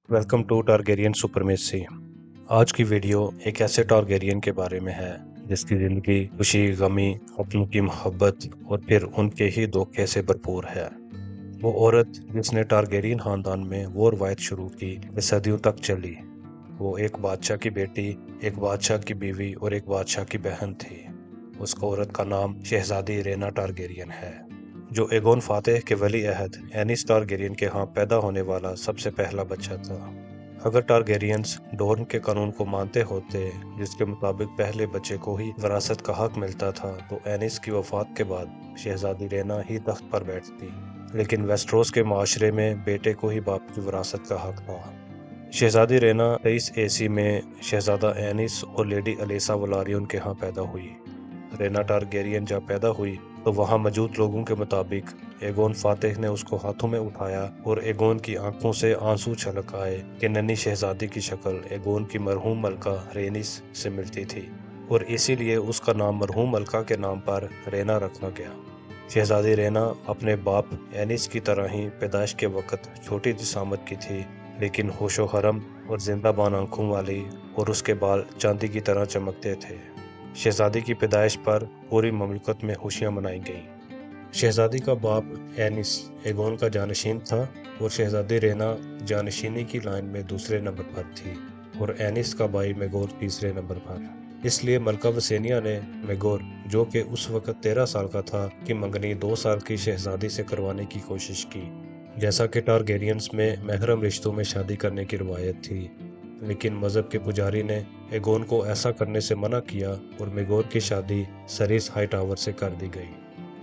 Welcome to Targaryen supremacy. आज की video एक ऐसे टारगेरियन के बारे में है जिसकी जिंदगी खुशी, गमी, अपनों की मोहब्बत और फिर उनके ही धोखे से भरपूर है। वो औरत जिसने टारगेरियन खानदान में वो रवायत शुरू की जो सदियों तक चली। वो एक बादशाह की बेटी, एक बादशाह की बीवी और एक बादशाह की बहन थी। उस औरत का नाम शहजादी रेना टारगेरियन है, जो एगोन फातेह के वली अहद एनिस टारगेरियन के यहाँ पैदा होने वाला सबसे पहला बच्चा था। अगर टारगेरियंस डोर्न के कानून को मानते होते, जिसके मुताबिक पहले बच्चे को ही विरासत का हक मिलता था, तो एनिस की वफात के बाद शहजादी रेना ही तख्त पर बैठती। लेकिन वेस्ट्रोस के माशरे में बेटे को ही बाप की विरासत का हक था। शहजादी रेना 23 एसी में शहजादा एनिस और लेडी अलेसा वलारियन के यहाँ पैदा हुई। रेना टारगेरियन जब पैदा हुई तो वहां मौजूद लोगों के मुताबिक एगोन फातेह ने उसको हाथों में उठाया और एगोन की आंखों से आंसू छलक आए कि नन्ही शहजादी की शक्ल एगोन की मरहूम मलका रेनिस से मिलती थी और इसीलिए उसका नाम मरहूम मलका के नाम पर रेना रखा गया। शहजादी रेना अपने बाप एनिस की तरह ही पैदाइश के वक्त छोटी जिसामत की थी, लेकिन होशो हरम और जिंदाबान आंखों वाली, और उसके बाल चांदी की तरह चमकते थे। शहजादी की पैदाइश पर पूरी ममलकत में खुशियां मनाई गईं। शहजादी का बाप एनिस एगोन का जानशीन था और शहजादी रेना जानशीनी की लाइन में दूसरे नंबर पर थी और एनिस का भाई मेगोर तीसरे नंबर पर। इसलिए मलका वसेनिया ने मेगोर, जो कि उस वक्त 13 साल का था, की मंगनी 2 साल की शहजादी से करवाने की कोशिश की। जैसा कि टारगेरियंस में महरम रिश्तों में शादी करने की रवायत थी, लेकिन मजहब के पुजारी ने एगोन को ऐसा करने से मना किया और मेगोर की शादी सरीस हाई टावर से कर दी गई।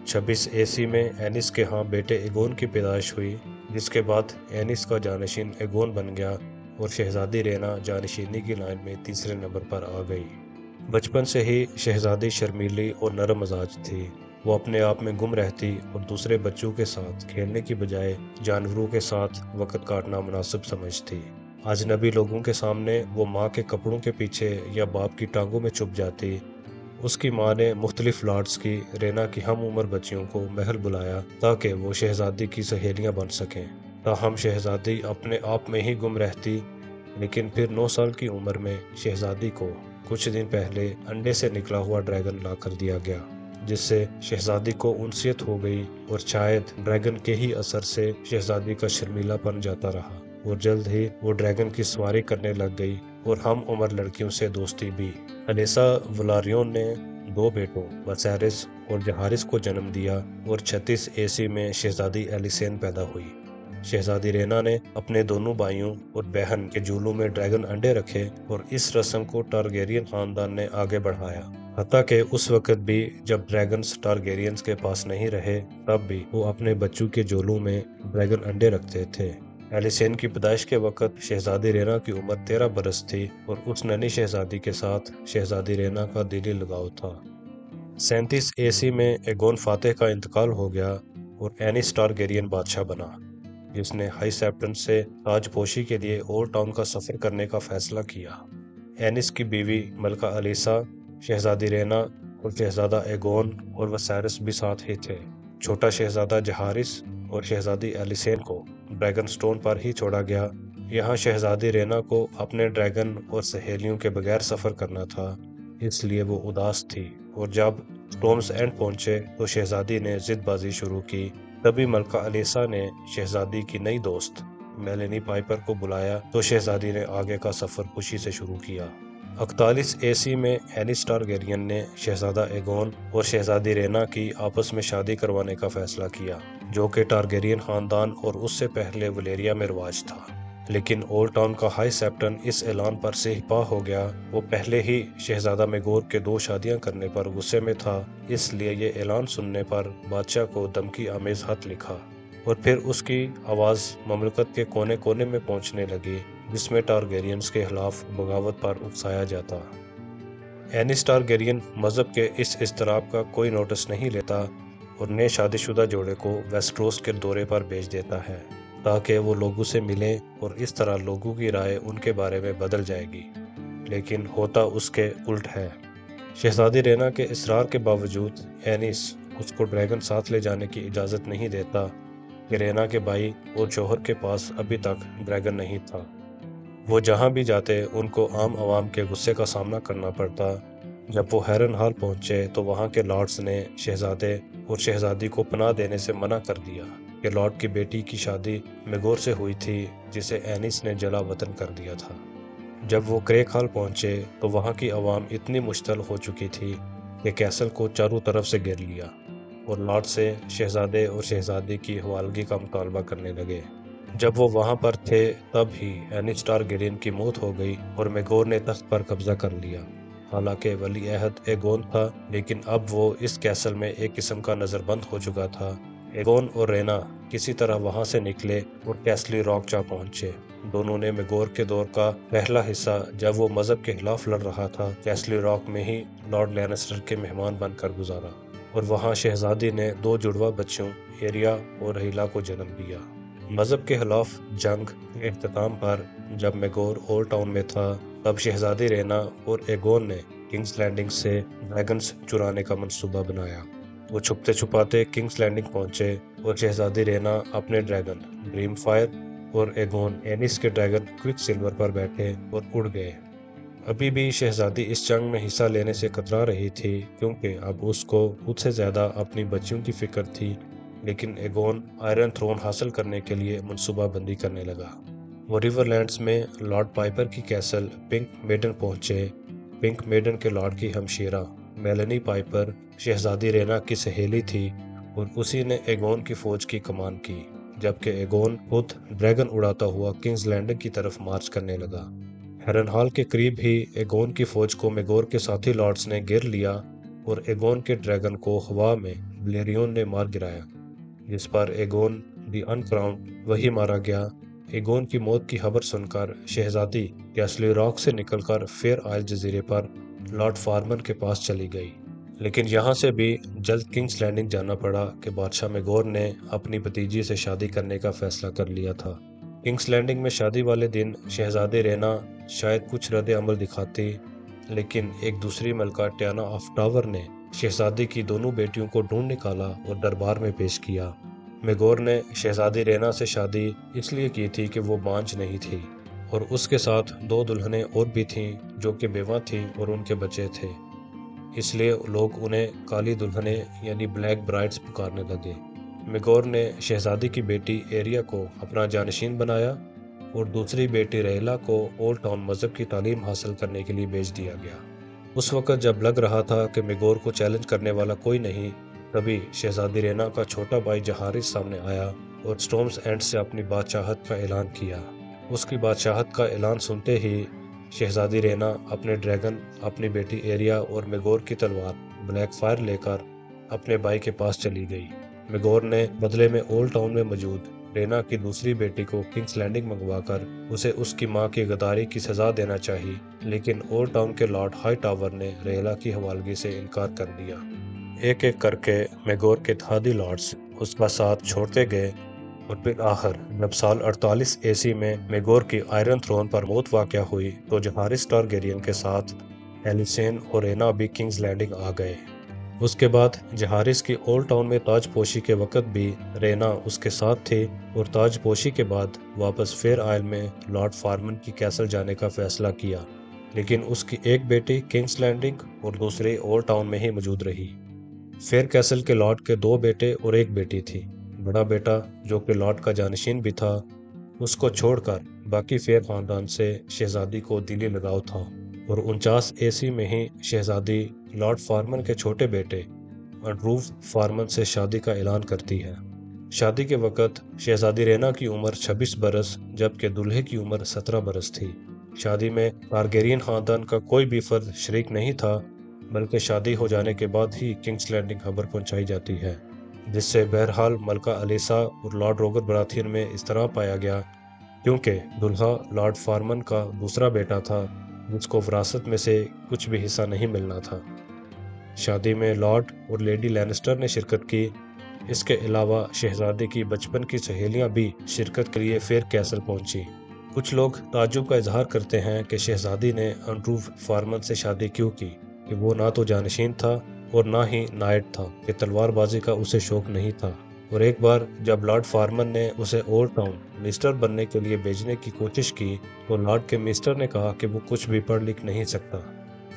26 एसी में एनिस के यहाँ बेटे एगोन की पैदाइश हुई, जिसके बाद एनिस का जानशीन एगोन बन गया और शहजादी रेना जानशीनी की लाइन में तीसरे नंबर पर आ गई। बचपन से ही शहजादी शर्मीली और नरम मिजाज थी। वो अपने आप में गुम रहती और दूसरे बच्चों के साथ खेलने की बजाय जानवरों के साथ वक्त काटना मुनासिब समझती। अजनबी लोगों के सामने वो माँ के कपड़ों के पीछे या बाप की टांगों में छुप जाती। उसकी माँ ने मुख्तलिफ लॉर्ड्स की रेना की हम उम्र बच्चियों को महल बुलाया ताकि वो शहजादी की सहेलियां बन सकें। ताहम शहजादी अपने आप में ही गुम रहती। लेकिन फिर 9 साल की उम्र में शहजादी को कुछ दिन पहले अंडे से निकला हुआ ड्रैगन ला कर दिया गया, जिससे शहजादी को उनसियत हो गई और शायद ड्रैगन के ही असर से शहजादी का शर्मीलापन जाता रहा और जल्द ही वो ड्रैगन की सवारी करने लग गई और हम उम्र लड़कियों से दोस्ती भी। अलेसा वलारियन ने 2 बेटों वसैरिस और जहारिस को जन्म दिया और 36 एसी में शहजादी एलिसेन पैदा हुई। शहजादी रेना ने अपने दोनों भाइयों और बहन के जूलों में ड्रैगन अंडे रखे और इस रस्म को टारगेरियन खानदान ने आगे बढ़ाया। हत्ता कि उस वक्त भी जब ड्रैगन्स टारगेरियंस के पास नहीं रहे, तब भी वो अपने बच्चों के जोलों में ड्रैगन अंडे रखते थे। एलिसेन की पैदाइश के वक्त शहजादी रेना की उम्र 13 बरस थी और उस नन्ही शहजादी के साथ शहजादी रेना का दिली लगाव था। 37 एसी में एगोन फातेह का इंतकाल हो गया और एनिस टारगेरियन बादशाह बना, जिसने हाई सेप्टन से ताजपोशी के लिए ओल्ड टाउन का सफर करने का फैसला किया। एनिस की बीवी मलका अलीसा, शहजादी रेना और शहजादा एगोन और वसैरिस भी साथ ही थे। छोटा शहजादा जहारिस और शहजादी एलिसेन को ड्रैगन स्टोन पर ही छोड़ा गया। यहाँ शहजादी रेना को अपने ड्रैगन और सहेलियों के बगैर सफर करना था, इसलिए वो उदास थी और जब स्टोम्स एंड पहुंचे तो शहजादी ने जिदबाजी शुरू की। तभी मलका अलीसा ने शहजादी की नई दोस्त मेलेनी पाइपर को बुलाया तो शहजादी ने आगे का सफर खुशी से शुरू किया। 41 एसी में एनिस टारगेरियन ने शहजादा एगोन और शहजादी रेना की आपस में शादी करवाने का फैसला किया, जो कि टारगेरियन खानदान और उससे पहले वलेरिया में रिवाज था। लेकिन ओल्ड टाउन का हाई सेप्टन इस ऐलान पर सिहपा हो गया। वो पहले ही शहजादा मेगोर के 2 शादियां करने पर गुस्से में था, इसलिए ये ऐलान सुनने पर बादशाह को धमकी आमेज खत लिखा और फिर उसकी आवाज़ ममलकत के कोने कोने में पहुंचने लगी, जिसमें टारगेरियंस के खिलाफ बगावत पर उकसाया जाता। एनिस टारगेरियन मजहब के इस इस्तराब का कोई नोटिस नहीं लेता और नए शादीशुदा जोड़े को वेस्ट्रोस के दौरे पर भेज देता है ताकि वो लोगों से मिलें और इस तरह लोगों की राय उनके बारे में बदल जाएगी। लेकिन होता उसके उल्ट है। शहजादी रेना के इसरार के बावजूद एनिस उसको ड्रैगन साथ ले जाने की इजाज़त नहीं देता कि रेना के भाई और शोहर के पास अभी तक ड्रैगन नहीं था। وہ جہاں بھی جاتے ان کو عام عوام کے غصے کا سامنا کرنا پڑتا۔ جب وہ ہیرن ہال پہنچے تو وہاں کے لارڈز نے شہزادے اور شہزادی کو پناہ دینے سے منع کر دیا کہ لارڈ کی بیٹی کی شادی میگور سے ہوئی تھی جسے اینیس نے جلا وطن کر دیا تھا۔ جب وہ کریک ہال پہنچے تو وہاں کی عوام اتنی مشتعل ہو چکی تھی کہ کیسل کو چاروں طرف سے گھیر لیا اور لارڈ سے شہزادے اور شہزادی کی حوالگی کا مطالبہ کرنے لگے۔ جب وہ وہاں پر تھے تب ہی اینیس ٹارگیرین کی موت ہو گئی اور میگور نے تخت پر قبضہ کر لیا۔ حالانکہ ولی عہد ایگون تھا، لیکن اب وہ اس کیسل میں ایک قسم کا نظر بند ہو چکا تھا۔ ایگون اور رینا کسی طرح وہاں سے نکلے اور کیسلی راک جا پہنچے۔ دونوں نے میگور کے دور کا پہلا حصہ، جب وہ مذہب کے خلاف لڑ رہا تھا، کیسلی راک میں ہی لارڈ لینسٹر کے مہمان بن کر گزارا اور وہاں شہزادی نے 2 جڑواں بچوں ایریا اور ہیلا کو جنم دیا۔ مذہب کے خلاف جنگ کے اختتام پر جب میگور اولڈ ٹاؤن میں تھا تب شہزادی رینا اور ایگون نے کنگز لینڈنگ سے ڈریگنز چرانے کا منصوبہ بنایا۔ وہ چھپتے چھپاتے کنگز لینڈنگ پہنچے اور شہزادی رینا اپنے ڈریگن ڈریم فائر اور ایگون اینیس کے ڈریگن کوئک سلور پر بیٹھے اور اڑ گئے۔ ابھی بھی شہزادی اس جنگ میں حصہ لینے سے کترا رہی تھی کیونکہ اب اس کو خود سے زیادہ اپنی بچیوں کی فکر تھی، لیکن ایگون آئرن تھرون حاصل کرنے کے لیے منصوبہ بندی کرنے لگا۔ وہ ریور لینڈز میں لارڈ پائپر کی کیسل پنک میڈن پہنچے۔ پنک میڈن کے لارڈ کی ہمشیرہ میلنی پائپر شہزادی رینا کی سہیلی تھی اور اسی نے ایگون کی فوج کی کمان کی، جبکہ ایگون خود ڈریگن اڑاتا ہوا کنگز لینڈنگ کی طرف مارچ کرنے لگا۔ ہیرن ہال کے قریب ہی ایگون کی فوج کو میگور کے ساتھی لارڈز نے گھیر لیا اور ایگون کے ڈریگن کو ہوا میں بلیریون نے مار گرایا، جس پر ایگون دی انکراؤنڈ وہی مارا گیا۔ ایگون کی موت کی خبر سن کر شہزادی کیسلی راک سے نکل کر فیر آئل جزیرے پر لارڈ فارمن کے پاس چلی گئی، لیکن یہاں سے بھی جلد کنگز لینڈنگ جانا پڑا کہ بادشاہ میگور نے اپنی بھتیجی سے شادی کرنے کا فیصلہ کر لیا تھا۔ کنگز لینڈنگ میں شادی والے دن شہزادی رینا شاید کچھ رد عمل دکھاتی، لیکن ایک دوسری ملکہ ٹیانا آف ٹاور نے شہزادی کی دونوں بیٹیوں کو ڈھونڈ نکالا اور دربار میں پیش کیا۔ میگور نے شہزادی رینا سے شادی اس لیے کی تھی کہ وہ بانجھ نہیں تھی اور اس کے ساتھ 2 دلہنیں اور بھی تھیں جو کہ بیوہ تھیں اور ان کے بچے تھے، اس لیے لوگ انہیں کالی دلہنیں یعنی بلیک برائڈز پکارنے لگے۔ میگور نے شہزادی کی بیٹی ایریا کو اپنا جانشین بنایا اور دوسری بیٹی ریلا کو اولڈ ٹاؤن مذہب کی تعلیم حاصل کرنے کے لیے بھیج دیا گیا۔ اس وقت جب لگ رہا تھا کہ میگور کو چیلنج کرنے والا کوئی نہیں، تبھی شہزادی رینا کا چھوٹا بھائی جہارس سامنے آیا اور سٹورمز اینڈ سے اپنی بادشاہت کا اعلان کیا۔ اس کی بادشاہت کا اعلان سنتے ہی شہزادی رینا اپنے ڈریگن، اپنی بیٹی ایریا اور میگور کی تلوار بلیک فائر لے کر اپنے بھائی کے پاس چلی گئی۔ میگور نے بدلے میں اولڈ ٹاؤن میں موجود رینا کی دوسری بیٹی کو کنگز لینڈنگ منگوا کر اسے اس کی ماں کی غداری کی سزا دینا چاہی، لیکن اولڈ ٹاؤن کے لارڈ ہائی ٹاور نے ریلا کی حوالگی سے انکار کر دیا۔ ایک ایک کر کے میگور کے اتحادی لارڈز اس کا ساتھ چھوڑتے گئے اور بالآخر جب سال 48 AC میں میگور کی آئرن تھرون پر موت واقع ہوئی تو جہارس ٹارگیرین کے ساتھ ایلیسین اور رینا بھی کنگز لینڈنگ آ گئے۔ اس کے بعد جہارس کی اولڈ ٹاؤن میں تاج پوشی کے وقت بھی رینا اس کے ساتھ تھی اور تاج پوشی کے بعد واپس فیر آئل میں لارڈ فارمن کی کیسل جانے کا فیصلہ کیا، لیکن اس کی ایک بیٹی کنگز لینڈنگ اور دوسری اولڈ ٹاؤن میں ہی موجود رہی۔ فیر کیسل کے لارڈ کے 2 بیٹے اور ایک بیٹی تھی۔ بڑا بیٹا جو کہ لارڈ کا جانشین بھی تھا، اس کو چھوڑ کر باقی فیر خاندان سے شہزادی کو دلی لگاؤ تھا اور 49 AC میں ہی شہزادی لارڈ فارمن کے چھوٹے بیٹے انڈروو فارمن سے شادی کا اعلان کرتی ہے۔ شادی کے وقت شہزادی رینا کی عمر 26 برس جبکہ دلہے کی عمر 17 برس تھی۔ شادی میں ٹارگیرین خاندان کا کوئی بھی فرد شریک نہیں تھا، بلکہ شادی ہو جانے کے بعد ہی کنگز لینڈنگ خبر پہنچائی جاتی ہے، جس سے بہرحال ملکہ الیسا اور لارڈ روگر براتھین میں اضطراب پایا گیا کیونکہ دلہا لارڈ فارمن کا دوسرا بیٹا تھا جس کو وراثت میں سے کچھ بھی حصہ نہیں ملنا تھا۔ شادی میں لارڈ اور لیڈی لینسٹر نے شرکت کی۔ اس کے علاوہ شہزادی کی بچپن کی سہیلیاں بھی شرکت کے لیے فیر کیسل پہنچی۔ کچھ لوگ تعجب کا اظہار کرتے ہیں کہ شہزادی نے انڈروو فارمن سے شادی کیوں کی کہ وہ نہ تو جانشین تھا اور نہ ہی نائٹ تھا، کہ تلوار بازی کا اسے شوق نہیں تھا اور ایک بار جب لارڈ فارمن نے اسے اولڈ ٹاؤن مسٹر بننے کے لیے بھیجنے کی کوشش کی تو لارڈ کے مسٹر نے کہا کہ وہ کچھ بھی پڑھ لکھ نہیں سکتا،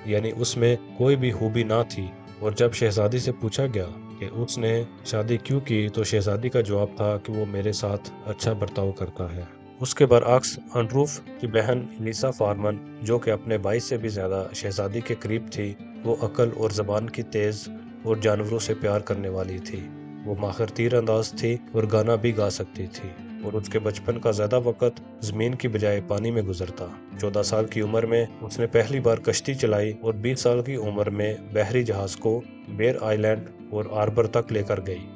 یعنی اس میں کوئی بھی خوبی نہ تھی۔ اور جب شہزادی سے پوچھا گیا کہ اس نے شادی کیوں کی تو شہزادی کا جواب تھا کہ وہ میرے ساتھ اچھا برتاؤ کرتا ہے۔ اس کے برعکس انروف کی بہن لیسا فارمن، جو کہ اپنے بھائی سے بھی زیادہ شہزادی کے قریب تھی، وہ عقل اور زبان کی تیز اور جانوروں سے پیار کرنے والی تھی۔ وہ ماہر تیر انداز تھی اور گانا بھی گا سکتی تھی، اور اس کے بچپن کا زیادہ وقت زمین کی بجائے پانی میں گزرتا۔ 14 سال کی عمر میں اس نے پہلی بار کشتی چلائی اور 20 سال کی عمر میں بحری جہاز کو بیر آئی لینڈ اور آربر تک لے کر گئی۔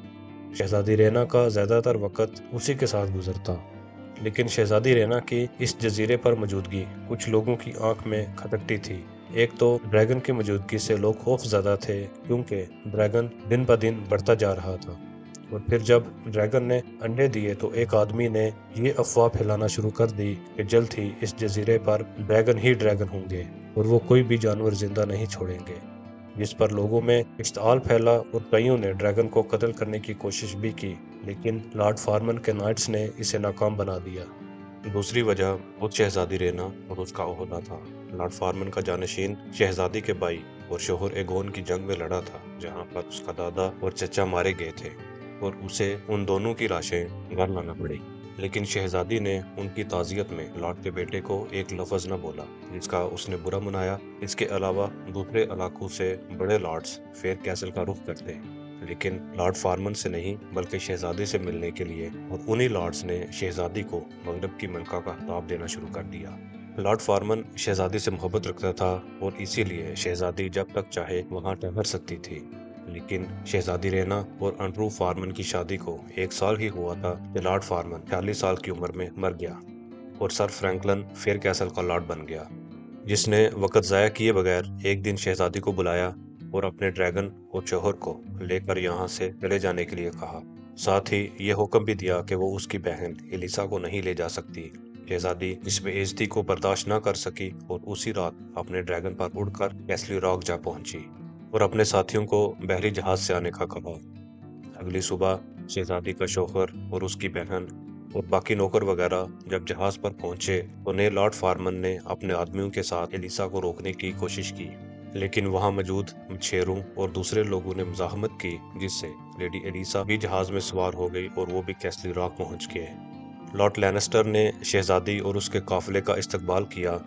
شہزادی رینا کا زیادہ تر وقت اسی کے ساتھ گزرتا، لیکن شہزادی رینا کی اس جزیرے پر موجودگی کچھ لوگوں کی آنکھ میں کھٹکتی تھی۔ ایک تو ڈریگن کی موجودگی سے لوگ خوف زدہ تھے، کیونکہ ڈریگن دن بہ دن بڑھتا جا رہا تھا، اور پھر جب ڈریگن نے انڈے دیے تو ایک آدمی نے یہ افواہ پھیلانا شروع کر دی کہ جلد ہی اس جزیرے پر ڈریگن ہی ڈریگن ہوں گے اور وہ کوئی بھی جانور زندہ نہیں چھوڑیں گے، جس پر لوگوں میں اشتعال پھیلا اور کئیوں نے ڈریگن کو قتل کرنے کی کوشش بھی کی، لیکن لارڈ فارمن کے نائٹس نے اسے ناکام بنا دیا۔ دوسری وجہ خود شہزادی رینا اور اس کا عہدہ تھا۔ لارڈ فارمن کا جانشین شہزادی کے بھائی اور شوہر ایگون کی جنگ میں لڑا تھا، جہاں پر اس کا دادا اور چچا مارے گئے تھے، اور اسے ان دونوں کی لاشیں گھر لانا پڑی۔ لیکن شہزادی نے ان کی تعزیت میں لارڈ کے بیٹے کو ایک لفظ نہ بولا، جس کا اس نے برا منایا۔ اس کے علاوہ دوسرے علاقوں سے بڑے لارڈز فیر کیسل کا رخ کرتے، لیکن لارڈ فارمن سے نہیں بلکہ شہزادی سے ملنے کے لیے، اور انہی لارڈز نے شہزادی کو مغرب کی ملکہ کا خطاب دینا شروع کر دیا۔ لارڈ فارمن شہزادی سے محبت رکھتا تھا اور اسی لیے شہزادی جب تک چاہے وہاں ٹھہر سکتی تھی، لیکن شہزادی رینا اور انڈرو فارمن کی شادی کو 1 سال ہی ہوا تھا کہ لارڈ فارمن 40 سال کی عمر میں مر گیا اور سر فرینکلن فیر کیسل کا لارڈ بن گیا، جس نے وقت ضائع کیے بغیر ایک دن شہزادی کو بلایا اور اپنے ڈریگن اور شوہر کو لے کر یہاں سے چلے جانے کے لیے کہا۔ ساتھ ہی یہ حکم بھی دیا کہ وہ اس کی بہن ایلیسا کو نہیں لے جا سکتی۔ شہزادی اس بے عزتی کو برداشت نہ کر سکی اور اسی رات اپنے ڈریگن پر اڑ کر کیسلی راک جا پہنچی اور اپنے ساتھیوں کو بحری جہاز سے آنے کا کہا۔ اگلی صبح شہزادی کا شوہر اور اس کی بہن اور باقی نوکر وغیرہ جب جہاز پر پہنچے تو لارڈ فارمن نے اپنے آدمیوں کے ساتھ ایلیسا کو روکنے کی کوشش کی، لیکن وہاں موجود مچھیروں اور دوسرے لوگوں نے مزاحمت کی، جس سے لیڈی ایلیسا بھی جہاز میں سوار ہو گئی اور وہ بھی کیسلی راک پہنچ گئے۔ لارڈ لینسٹر نے شہزادی اور اس کے قافلے کا استقبال کیا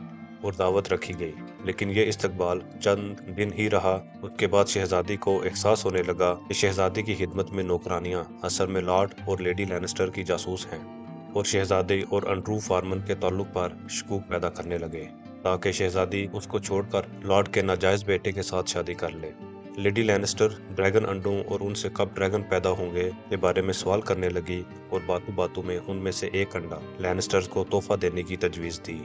اور دعوت رکھی گئی، لیکن یہ استقبال چند دن ہی رہا۔ اس کے بعد شہزادی کو احساس ہونے لگا کہ شہزادی کی خدمت میں نوکرانیاں اصل میں لارڈ اور لیڈی لینسٹر کی جاسوس ہیں، اور شہزادی اور انڈرو فارمن کے تعلق پر شکوک پیدا کرنے لگے، تاکہ شہزادی اس کو چھوڑ کر لارڈ کے ناجائز بیٹے کے ساتھ شادی کر لے۔ لیڈی لینسٹر ڈریگن انڈوں اور ان سے کب ڈریگن پیدا ہوں گے کے بارے میں سوال کرنے لگی اور باتوں باتوں میں ان میں سے ایک انڈا لینسٹرز کو تحفہ دینے کی تجویز دی۔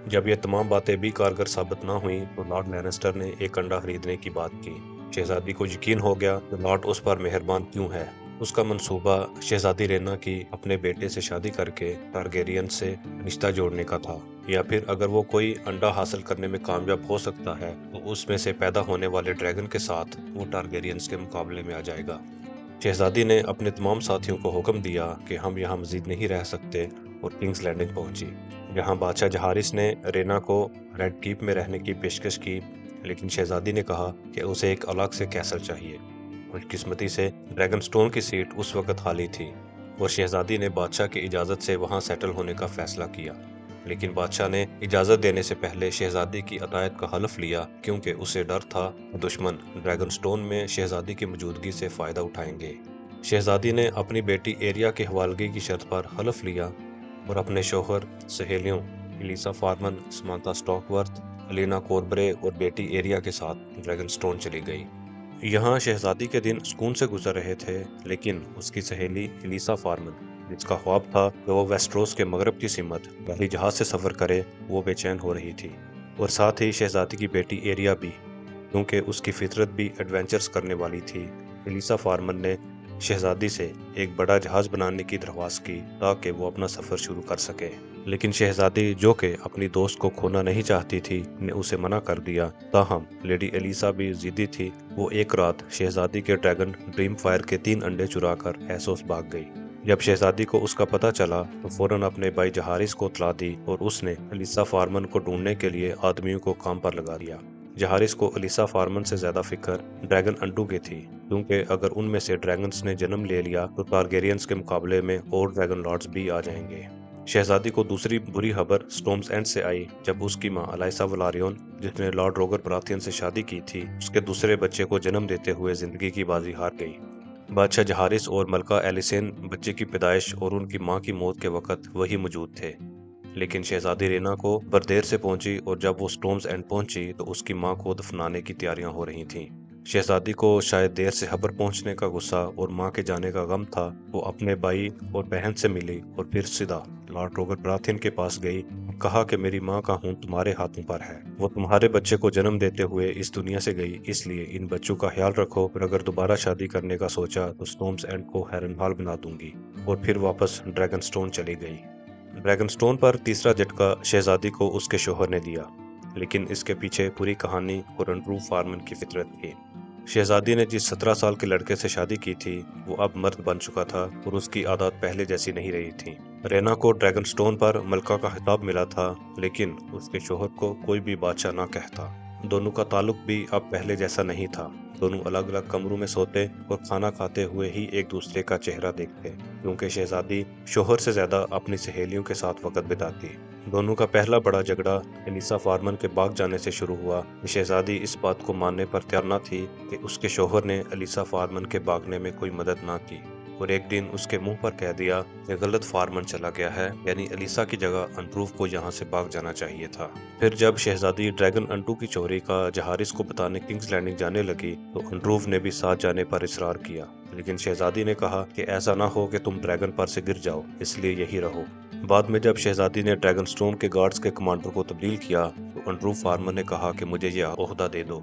جب یہ تمام باتیں بھی کارگر ثابت نہ ہوئیں تو لارڈ لینسٹر نے ایک انڈا خریدنے کی بات کی۔ شہزادی کو یقین ہو گیا کہ لارڈ اس پر مہربان کیوں ہے۔ اس کا منصوبہ شہزادی رینا کی اپنے بیٹے سے شادی کر کے ٹارگیرین سے رشتہ جوڑنے کا تھا، یا پھر اگر وہ کوئی انڈا حاصل کرنے میں کامیاب ہو سکتا ہے تو اس میں سے پیدا ہونے والے ڈریگن کے ساتھ وہ ٹارگیرینز کے مقابلے میں آ جائے گا۔ شہزادی نے اپنے تمام ساتھیوں کو حکم دیا کہ ہم یہاں مزید نہیں رہ سکتے، اور کنگز لینڈنگ پہنچی، جہاں بادشاہ جہارس نے رینا کو ریڈ کیپ میں رہنے کی پیشکش کی، لیکن شہزادی نے کہا کہ اسے ایک الگ سے کیسل چاہیے۔ خوش قسمتی سے ڈریگن سٹون کی سیٹ اس وقت خالی تھی اور شہزادی نے بادشاہ کی اجازت سے وہاں سیٹل ہونے کا فیصلہ کیا، لیکن بادشاہ نے اجازت دینے سے پہلے شہزادی کی عطایت کا حلف لیا، کیونکہ اسے ڈر تھا کہ دشمن ڈریگن سٹون میں شہزادی کی موجودگی سے فائدہ اٹھائیں گے۔ شہزادی نے اپنی بیٹی ایریا کی حوالگی کی شرط پر حلف لیا اور اپنے شوہر، سہیلیوں ایلیسا فارمن، سمانتا سٹاک-ورتھ، الینا کوربرے اور بیٹی ایریا کے ساتھ ڈریگن سٹون چلی گئی۔ یہاں شہزادی کے دن سکون سے گزر رہے تھے، لیکن اس کی سہیلی ایلیسا فارمن، جس کا خواب تھا کہ وہ ویسٹروس کے مغرب کی سمت بحری جہاز سے سفر کرے، وہ بے چین ہو رہی تھی، اور ساتھ ہی شہزادی کی بیٹی ایریا بھی، کیونکہ اس کی فطرت بھی ایڈونچرز کرنے والی تھی۔ ایلیسا فارمن نے شہزادی سے ایک بڑا جہاز بنانے کی درخواست کی تاکہ وہ اپنا سفر شروع کر سکے۔ लेकिन शहजादी, जो कि अपनी दोस्त को खोना नहीं चाहती थी, ने उसे मना कर दिया। ताहम लेडी एलिसा भी जिद्दी थी। वो एक रात शहजादी के ड्रैगन ड्रीम फायर के 3 अंडे चुराकर एसोस भाग गई। जब शहजादी को उसका पता चला तो फौरन अपने भाई जहारिस को इत्तला दी और उसने एलिसा फार्मन को ढूंढने के लिए आदमियों को काम पर लगा दिया। जहारिस को एलिसा फार्मन से ज्यादा फिक्र ड्रैगन अंडू की थी, क्योंकि अगर उनमें से ड्रैगन्स ने जन्म ले लिया तो टारगेरियंस के मुकाबले में और ड्रैगन लॉर्ड्स भी आ जाएंगे। शहजादी को दूसरी बुरी खबर स्टॉर्म्स एंड से आई, जब उसकी मां अलाइसा वलारियन, जिसने लॉर्ड रोगर बराथियन से शादी की थी, उसके दूसरे बच्चे को जन्म देते हुए जिंदगी की बाजी हार गई। बादशाह जहारिस और मलका एलिसेन बच्चे की पैदाइश और उनकी मां की मौत के वक्त वही मौजूद थे। लेकिन शहजादी रेना को बर देर से पहुंची और जब वो स्टॉर्म्स एंड पहुंची तो उसकी मां को दफनाने की तैयारियां हो रही थीं। शहजादी को शायद देर से खबर पहुंचने का गुस्सा और मां के जाने का गम था। वो अपने भाई और बहन से मिली और फिर सीधा लॉर्ड रोगर बराथियन के पास गई और कहा कि मेरी मां का खून तुम्हारे हाथों पर है। वो तुम्हारे बच्चे को जन्म देते हुए इस दुनिया से गई, इसलिए इन बच्चों का ख्याल रखो और अगर दोबारा शादी करने का सोचा तो स्टॉर्म्स एंड को हैरनहाल बना दूंगी। और फिर वापस ड्रैगन स्टोन चली गई। ड्रैगन स्टोन पर तीसरा झटका शहजादी को उसके शोहर ने दिया, लेकिन इसके पीछे पूरी कहानी और अंड्रू फार्मन की फितरत थी। शहजादी ने जिस 17 साल के लड़के से शादी की थी वो अब मर्द बन चुका था और उसकी आदत पहले जैसी नहीं रही थी। रेना को ड्रैगन स्टोन पर मलका का खिताब मिला था, लेकिन उसके शोहर को कोई भी बादशाह ना कहता। दोनों का ताल्लुक भी अब पहले जैसा नहीं था। दोनों अलग अलग कमरों में सोते और खाना खाते हुए ही एक दूसरे का चेहरा देखते, क्योंकि शहजादी शोहर से ज्यादा अपनी सहेलियों के साथ वक्त बिताती। दोनों का पहला बड़ा झगड़ा एलिसा फार्मन के भाग जाने से शुरू हुआ। शहजादी इस बात को मानने पर तैयार न थी कि उसके शोहर ने एलिसा फार्मन के भागने में कोई मदद ना की, और एक दिन उसके मुंह पर कह दिया कि गलत फार्मन चला गया है, यानी एलिसा की जगह अंड्रूव को यहाँ से भाग जाना चाहिए था। फिर जब शहजादी ड्रैगन अंटू की चोरी का जहारिस को बताने किंग्स लैंडिंग जाने लगी तो अंड्रूव ने भी साथ जाने पर इसरार किया, लेकिन शहजादी ने कहा कि ऐसा ना हो कि तुम ड्रैगन पर से गिर जाओ, इसलिए यही रहो। बाद में जब शहजादी ने ड्रैगन स्टोन के गार्ड्स के कमांडर को तब्दील किया तो अंड्रू फार्मर ने कहा कि मुझे यह ओहदा दे दो।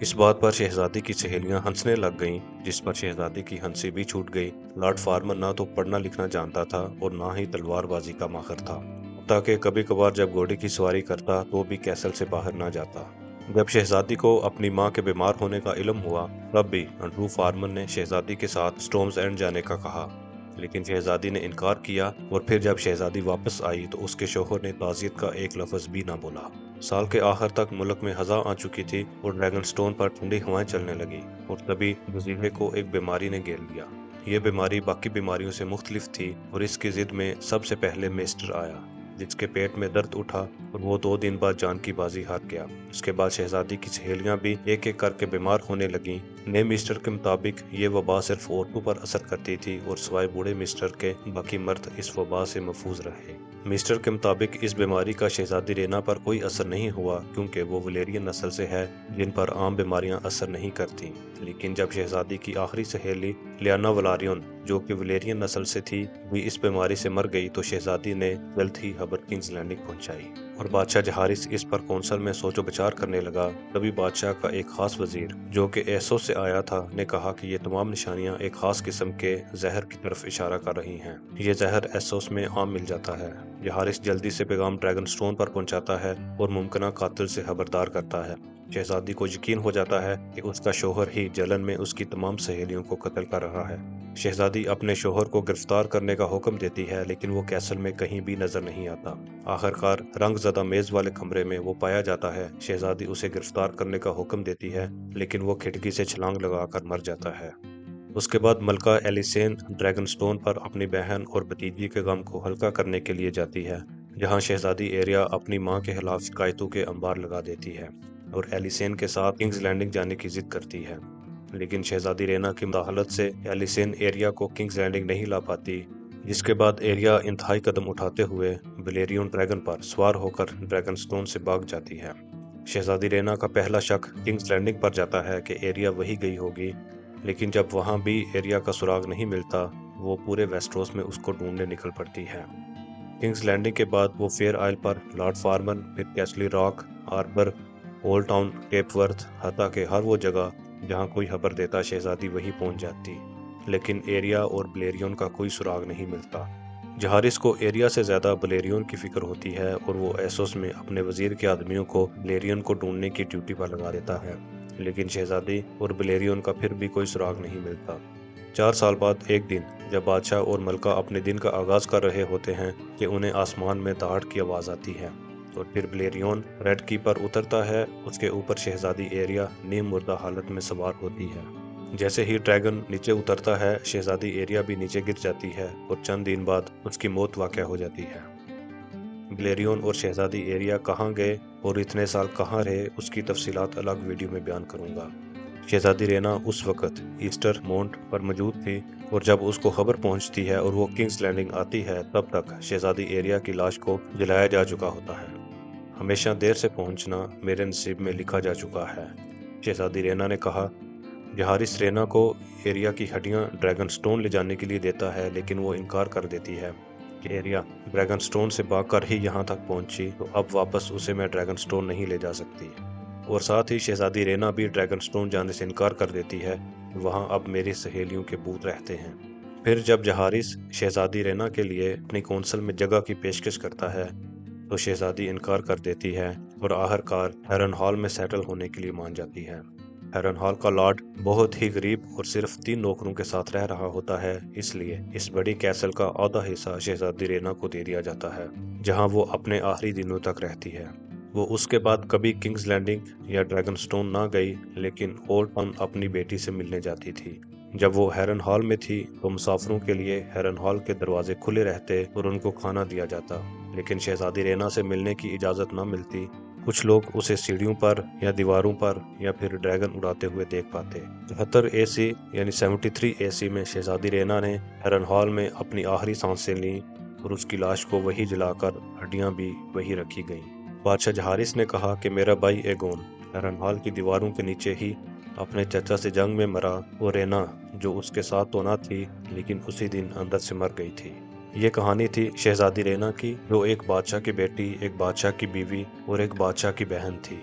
इस बात पर शहजादी की सहेलियां हंसने लग गईं, जिस पर शहजादी की हंसी भी छूट गई। लॉर्ड फार्मर ना तो पढ़ना लिखना जानता था और ना ही तलवारबाजी का माहिर था, ताकि कभी कभार जब घोड़े की सवारी करता तो भी कैसल से बाहर ना जाता। जब शहजादी को अपनी मां के बीमार होने का इल्म हुआ तब भी अंड्रू फार्मर ने शहजादी के साथ स्टॉर्म्स एंड जाने का कहा, लेकिन शहजादी ने इनकार किया। और फिर जब शहजादी वापस आई तो उसके शोहर ने ताज़ियत का एक लफ्ज भी ना बोला। साल के आखिर तक मुल्क में हज़ा आ चुकी थी और ड्रैगन स्टोन पर ठंडी हवाएं चलने लगी, और तभी वजीरे को एक बीमारी ने घेर लिया। ये बीमारी बाकी बीमारियों से मुख्तलिफ थी और इसकी जिद में सबसे पहले मिस्टर आया, जिसके पेट में दर्द उठा और वो 2 दिन बाद जान की बाजी हार गया। उसके बाद शहजादी की सहेलियां भी एक एक करके बीमार होने लगीं। नए मिस्टर के मुताबिक ये वबा सिर्फ औरतों पर असर करती थी और सिवाय बूढ़े मिस्टर के बाकी मर्द इस वबा से महफूज रहे। मिस्टर के मुताबिक इस बीमारी का शहजादी रेना पर कोई असर नहीं हुआ, क्योंकि वो वलेरियन नस्ल से है जिन पर आम बीमारियां असर नहीं करती। लेकिन जब शहजादी की आखिरी सहेली लियाना वलारियन, जो कि वलेरियन नस्ल से थी, भी इस बीमारी से मर गई तो शहजादी ने जल्द ही खबर किंग्स लैंडिंग पहुंचाई और बादशाह जहारिस इस पर कौंसल में सोचो विचार करने लगा। तभी बादशाह का एक खास वजीर, जो कि एसो से आया था, ने कहा कि ये तमाम निशानियां एक खास किस्म के जहर की तरफ इशारा कर रही हैं। ये जहर एसोस में आम मिल जाता है। जहारिस जल्दी से पैगाम ड्रैगन स्टोन पर पहुंचाता है और मुमकिन कातिल से खबरदार करता है। शहजादी को यकीन हो जाता है कि उसका शोहर ही जलन में उसकी तमाम सहेलियों को कत्ल कर रहा है। शहजादी अपने शोहर को गिरफ्तार करने का हुक्म देती है, लेकिन वो कैसल में कहीं भी नजर नहीं आता। आखिरकार रंगज़दा मेज वाले कमरे में वो पाया जाता है। शहजादी उसे गिरफ्तार करने का हुक्म देती है, लेकिन वो खिड़की से छलांग लगाकर मर जाता है। उसके बाद मलका एलिसेन ड्रैगन स्टोन पर अपनी बहन और भतीजी के गम को हल्का करने के लिए जाती है, जहां शहजादी एरिया अपनी मां के खिलाफ शिकायतों के अंबार लगा देती है और एलिसेन के साथ किंग्स लैंडिंग जाने की जिद करती है। लेकिन शहजादी रेना की मुदाखलत से एलिसेन एरिया को किंग्स लैंडिंग नहीं ला पाती, जिसके बाद एरिया इंतहाई कदम उठाते हुए वलेरियन ड्रैगन पर सवार होकर ड्रैगन स्टोन से भाग जाती है। शहजादी रेना का पहला शक किंग्स लैंडिंग पर जाता है कि एरिया वही गई होगी, लेकिन जब वहां भी एरिया का सुराग नहीं मिलता, वो पूरे वेस्टरोस में उसको ढूंढने निकल पड़ती है। किंग्स लैंडिंग के बाद वो फेयर आइल पर लॉर्ड फार्मन, फिर कैसली रॉक, हार्बर, ओल्ड टाउन, टेपवर्थ, हता के हर वो जगह जहां कोई खबर देता शहजादी वहीं पहुंच जाती, लेकिन एरिया और ब्लेरियन का कोई सुराग नहीं मिलता। जहारिस को एरिया से ज़्यादा बलेरियन की फिक्र होती है और वो एसोस में अपने वजीर के आदमियों को बलेरियन को ढूंढने की ड्यूटी पर लगा देता है, लेकिन शहजादी और बलेरियन का फिर भी कोई सुराग नहीं मिलता। 4 साल बाद एक दिन जब बादशाह और मलका अपने दिन का आगाज कर रहे होते हैं कि उन्हें आसमान में दहाड़ की आवाज़ आती है और फिर बलेरियन रेड कीपर उतरता है। उसके ऊपर शहजादी एरिया नीम मुर्दा हालत में सवार होती है। जैसे ही ड्रैगन नीचे उतरता है, शहजादी एरिया भी नीचे गिर जाती है और चंद दिन बाद उसकी मौत वाक़या हो जाती है। बलेरियन और शहजादी एरिया कहाँ गए और इतने साल कहाँ रहे, उसकी तफसीलात अलग वीडियो में बयान करूँगा। शहजादी रेना उस वक़्त ईस्टर माउंट पर मौजूद थी और जब उसको खबर पहुंचती है और वो किंग्स लैंडिंग आती है, तब तक शहजादी एरिया की लाश को जलाया जा चुका होता है। हमेशा देर से पहुंचना मेरे नसीब में लिखा जा चुका है, शहजादी रेना ने कहा। जहारिस रेना को एरिया की हड्डियां ड्रैगन स्टोन ले जाने के लिए देता है, लेकिन वो इनकार कर देती है कि एरिया ड्रैगन स्टोन से भागकर ही यहाँ तक पहुंची, तो अब वापस उसे मैं ड्रैगन स्टोन नहीं ले जा सकती। और साथ ही शहजादी रेना भी ड्रैगन स्टोन जाने से इनकार कर देती है। वहाँ अब मेरी सहेलियों के भूत रहते हैं। फिर जब जहारिस शहजादी रेना के लिए अपनी कौंसल में जगह की पेशकश करता है, तो शहजादी इनकार कर देती है और आखिरकार हेरन हॉल में सेटल होने के लिए मान जाती है। हेरन हॉल का लॉर्ड बहुत ही गरीब और सिर्फ 3 नौकरों के साथ रह रहा होता है, इसलिए इस बड़ी कैसल का आधा हिस्सा शहजादी रेना को दे दिया जाता है, जहां वो अपने आखिरी दिनों तक रहती है। वो उसके बाद कभी किंग्स लैंडिंग या ड्रैगन स्टोन ना गई, लेकिन ओल्ड टाउन अपनी बेटी से मिलने जाती थी। जब वो हेरन हॉल में थी तो मुसाफिरों के लिए हेरन हॉल के दरवाजे खुले रहते और उनको खाना दिया जाता, लेकिन शहजादी रेना से मिलने की इजाज़त ना मिलती। कुछ लोग उसे सीढ़ियों पर या दीवारों पर या फिर ड्रैगन उड़ाते हुए देख पाते। 73 एसी यानी 73 एसी में शहजादी रेना ने हेरन हॉल में अपनी आखिरी सांसें लीं और उसकी लाश को वही जलाकर हड्डियां भी वही रखी गईं। बादशाह जहारिस ने कहा कि मेरा भाई एगोन हेरन हॉल की दीवारों के नीचे ही अपने चाचा से जंग में मरा और रेना, जो उसके साथ तो ना थी लेकिन उसी दिन अंदर से मर गई थी। ये कहानी थी शहजादी रेना की, जो एक बादशाह की बेटी, एक बादशाह की बीवी और एक बादशाह की बहन थी,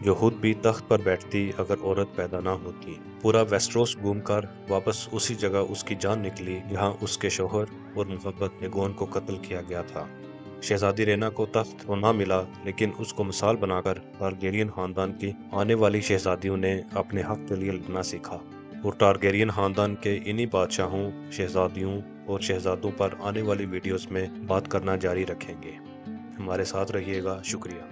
जो खुद भी तख्त पर बैठती अगर औरत पैदा ना होती। पूरा वेस्ट्रोस घूमकर वापस उसी जगह उसकी जान निकली जहां उसके शौहर और मुहब्बत एगोन को कत्ल किया गया था। शहजादी रेना को तख्त तो ना मिला, लेकिन उसको मिसाल बनाकर टारगेरियन खानदान की आने वाली शहजादियों ने अपने हक के लिए लड़ना सीखा और टारगेरियन खानदान के इन्हीं बादशाहों, शहजादियों और शहजादों पर आने वाली वीडियोस में बात करना जारी रखेंगे। हमारे साथ रहिएगा। शुक्रिया।